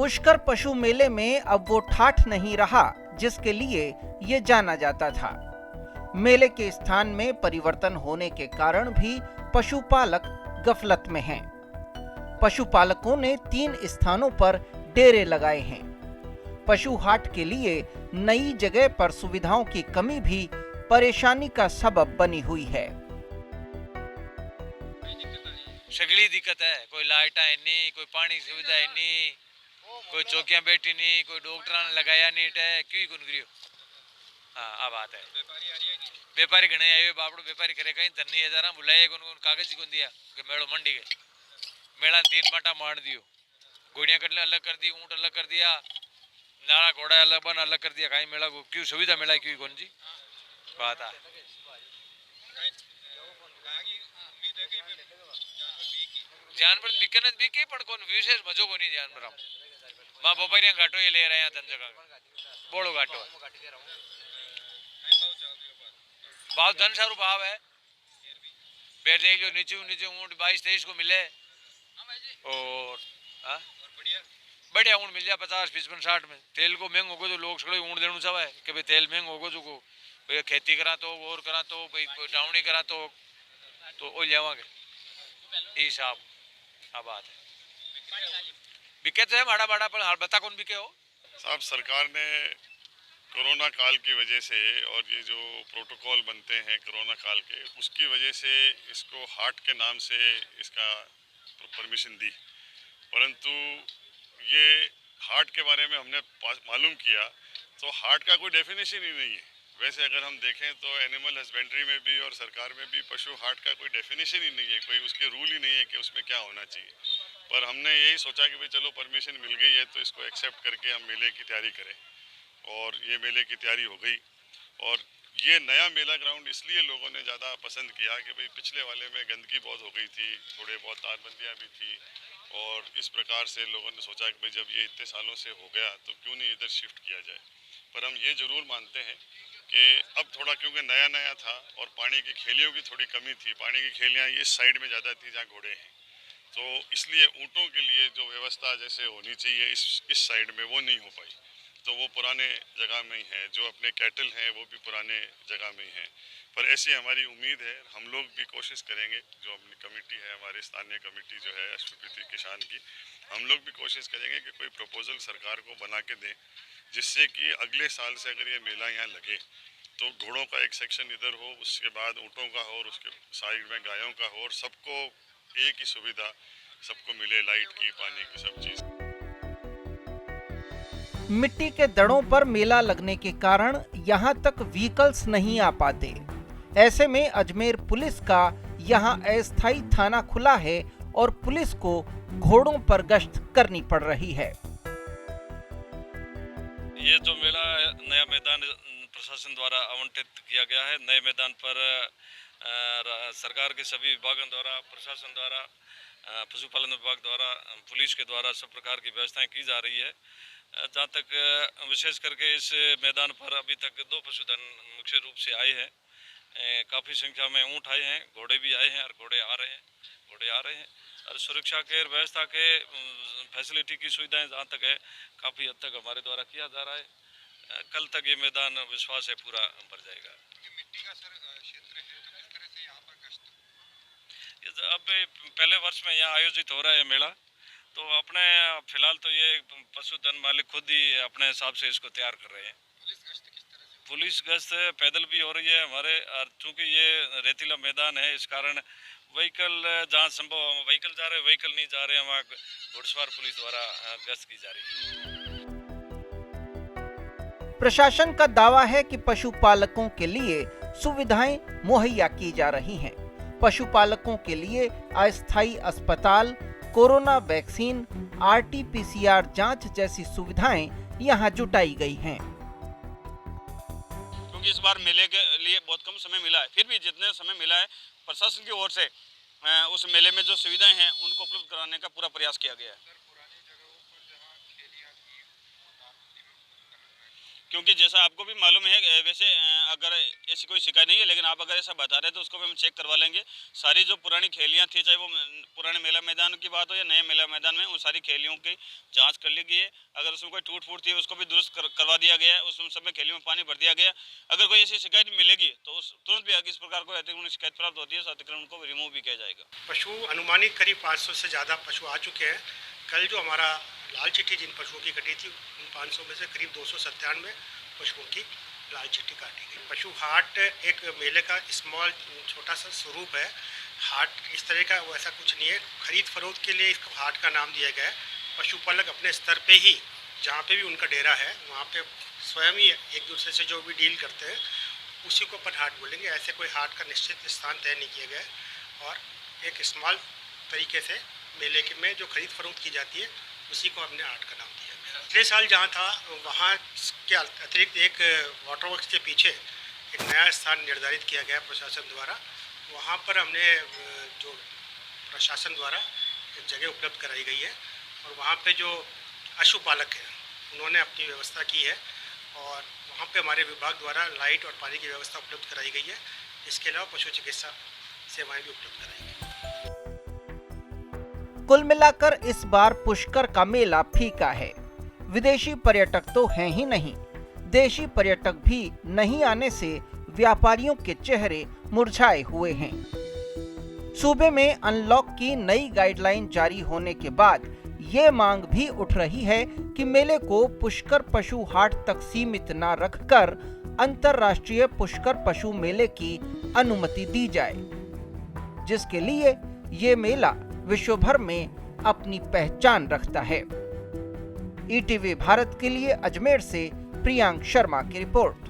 पुष्कर पशु मेले में अब वो ठाठ नहीं रहा जिसके लिए ये जाना जाता था। मेले के स्थान में परिवर्तन होने के कारण भी पशुपालक गफलत में हैं। पशुपालकों ने 3 स्थानों पर डेरे लगाए हैं। पशु हाट के लिए नई जगह पर सुविधाओं की कमी भी परेशानी का सबब बनी हुई है। सगली दिक्कत है, कोई लाइट है नहीं, कोई पानी सुविधा है नहीं, कोई चौकियां बैठी नहीं, कोई डॉक्टर ने लगाया नहीं है, क्यों कौन करियो। हाँ आ बात है। व्यापारी घने आए बापड़ो व्यापारी करे कहीं धन्नी हजारा बुलाए कौन कौन कागज कौन दिया कि मेड़ो मंडी गए मेड़ा 3 बाटा मार दियो, घोड़ियां कटले अलग कर दी, ऊँट अलग कर दिया, नाड़ा घोड़ा अलग बन अलग कर दिया, कहीं मेला को क्यों सुविधा मिला क्यों कौन जी बात है। जानवर बिकने बिके पण कोन विशेष मजो कोनी जानवर हम मां बोपरिया घाटो ये ले रहे हैं तन जगह बोड़ो घाटो भाव धन सारू भाव है। बेर देख लो नीचे नीचे ऊँट 22-23 को मिले और बढ़िया ऊँट मिल जाए 50-55-60 में। तेल को महंग होगा तो लोग सगळे ऊँट देनु चाहे कि भाई तेल महंग होगा जो को भाई खेती करा तो और करा तो भाई डावणी करा तो ओ लेवांगे हिसाब आ बात है। बिके तो है माड़ा माड़ा पर हाल बता कौन बिके हो साहब। सरकार ने कोरोना काल की वजह से और ये जो प्रोटोकॉल बनते हैं कोरोना काल के उसकी वजह से इसको हाट के नाम से इसका परमिशन दी, परंतु ये हाट के बारे में हमने मालूम किया तो हाट का कोई डेफिनेशन ही नहीं है। वैसे अगर हम देखें तो एनिमल हस्बेंड्री में भी और सरकार में भी पशु हाट का कोई डेफिनेशन ही नहीं है, कोई उसके रूल ही नहीं है कि उसमें क्या होना चाहिए। पर हमने यही सोचा कि भाई चलो परमिशन मिल गई है तो इसको एक्सेप्ट करके हम मेले की तैयारी करें और ये मेले की तैयारी हो गई। और ये नया मेला ग्राउंड इसलिए लोगों ने ज़्यादा पसंद किया कि भाई पिछले वाले में गंदगी बहुत हो गई थी, थोड़े बहुत तारबंदियाँ भी थी और इस प्रकार से लोगों ने सोचा कि भाई जब ये इतने सालों से हो गया तो क्यों नहीं इधर शिफ्ट किया जाए। पर हम ये ज़रूर मानते हैं कि अब थोड़ा क्योंकि नया नया था और पानी की खेलियों की थोड़ी कमी थी, पानी की खेलियाँ इस साइड में ज़्यादा थी जहाँ घोड़े हैं, तो इसलिए ऊँटों के लिए जो व्यवस्था जैसे होनी चाहिए इस साइड में वो नहीं हो पाई, तो वो पुराने जगह में ही है। जो अपने कैटल हैं वो भी पुराने जगह में ही हैं। पर ऐसी हमारी उम्मीद है, हम लोग भी कोशिश करेंगे, जो अपनी कमेटी है हमारी स्थानीय कमेटी जो है अश्वपति किसान की, हम लोग भी कोशिश करेंगे कि कोई प्रपोजल सरकार को बना के दें जिससे कि अगले साल से अगर ये मेला यहाँ लगे तो घोड़ों का एक सेक्शन इधर हो, उसके बाद ऊँटों का हो और उसके साइड में गायों का हो और सबको एक ही सुविधा सबको मिले, लाइट की, पानी की, सब चीज़। मिट्टी के दड़ों पर मेला लगने के कारण यहाँ तक व्हीकल्स नहीं आ पाते। ऐसे में अजमेर पुलिस का यहाँ अस्थायी थाना खुला है और पुलिस को घोड़ों पर गश्त करनी पड़ रही है। ये जो मेला नया मैदान प्रशासन द्वारा आवंटित किया गया है, नए मैदान पर सरकार के सभी विभागों द्वारा, प्रशासन द्वारा, पशुपालन विभाग द्वारा, पुलिस के द्वारा सब प्रकार की व्यवस्थाएं की जा रही है। जहाँ तक विशेष करके इस मैदान पर अभी तक 2 पशुधन मुख्य रूप से आए हैं। काफ़ी संख्या में ऊँट आए हैं, घोड़े भी आए हैं और घोड़े आ रहे हैं और सुरक्षा के व्यवस्था के फैसिलिटी की सुविधाएं जहाँ तक है काफ़ी हद तक हमारे द्वारा किया जा रहा है। कल तक ये मैदान विश्वास है पूरा भर जाएगा। मिट्टी का सर क्षेत्र है तो किस तरह से यहाँ पर गश्त अब पहले वर्ष में यहाँ आयोजित हो रहा है मेला, तो अपने फिलहाल तो ये पशुधन मालिक खुद ही अपने हिसाब से इसको तैयार कर रहे हैं। पुलिस गश्त पैदल भी हो रही है हमारे, और चूँकि ये रेतीला मैदान है इस कारण व्हीकल जहाँ संभव व्हीकल जा रहे, व्हीकल नहीं जा रहे, वहाँ घुड़सवार पुलिस द्वारा गश्त की जा रही है। प्रशासन का दावा है कि पशुपालकों के लिए सुविधाएं मुहैया की जा रही हैं। पशुपालकों के लिए अस्थायी अस्पताल, कोरोना वैक्सीन, RT-PCR जांच जैसी सुविधाएं यहां जुटाई गई हैं। क्योंकि इस बार मेले के लिए बहुत कम समय मिला है, फिर भी जितने समय मिला है प्रशासन की ओर से उस मेले में जो सुविधाएं हैं उनको उपलब्ध कराने का पूरा प्रयास किया गया है। क्योंकि जैसा आपको भी मालूम है वैसे अगर ऐसी कोई शिकायत नहीं है, लेकिन आप अगर ऐसा बता रहे हैं तो उसको भी हम चेक करवा लेंगे। सारी जो पुरानी खेलियाँ थी, चाहे वो पुराने मेला मैदान की बात हो या नए मेला मैदान में, उन सारी खेलियों की जांच कर ली गई है। अगर उसमें कोई टूट फूट थी उसको भी दुरुस्त करवा दिया गया है, उस सब में खेलियों में पानी भर दिया गया। अगर कोई ऐसी शिकायत मिलेगी तो उस तुरंत भी अगर इस प्रकार को अतिक्रमण शिकायत प्राप्त होती है तो अतिक्रमण को रिमूव भी किया जाएगा। पशु अनुमानित करीब 500 से ज़्यादा पशु आ चुके हैं। कल जो हमारा लाल चिट्ठी जिन पशुओं की कटी थी, उन 500 में से करीब 297 पशुओं की लाल चिट्ठी काटी गई। पशु हाट एक मेले का स्मॉल छोटा सा स्वरूप है। हाट इस तरह का वैसा कुछ नहीं है। खरीद फरोख्त के लिए इसको हाट का नाम दिया गया है। पशुपालक अपने स्तर पे ही, जहाँ पे भी उनका डेरा है, वहाँ पे स्वयं ही एक दूसरे से जो भी डील करते हैं उसी को अपन हाट बोलेंगे। ऐसे कोई हाट का निश्चित स्थान तय नहीं किया गया है। और एक स्मॉल तरीके से मेले के में जो खरीद फरोख्त की जाती है उसी को हमने हाट का नाम दिया। पिछले साल जहाँ था वहाँ के अतिरिक्त एक वाटर वर्क्स के पीछे एक नया स्थान निर्धारित किया गया प्रशासन द्वारा। वहाँ पर हमने जो प्रशासन द्वारा एक जगह उपलब्ध कराई गई है और वहाँ पे जो पशुपालक हैं उन्होंने अपनी व्यवस्था की है और वहाँ पे हमारे विभाग द्वारा लाइट और पानी की व्यवस्था उपलब्ध कराई गई है। इसके अलावा पशु चिकित्सा सेवाएं भी उपलब्ध कराई गई। कुल मिलाकर इस बार पुष्कर का मेला फीका है। विदेशी पर्यटक तो हैं ही नहीं, देशी पर्यटक भी नहीं आने से व्यापारियों के चेहरे मुरझाए हुए हैं। सूबे में अनलॉक की नई गाइडलाइन जारी होने के बाद ये मांग भी उठ रही है कि मेले को पुष्कर पशु हाट तक सीमित न रखकर अंतर्राष्ट्रीय पुष्कर पशु मेले की अनुमति दी जाए, जिसके लिए ये मेला विश्व भर में अपनी पहचान रखता है। ईटीवी भारत के लिए अजमेर से प्रियांक शर्मा की रिपोर्ट।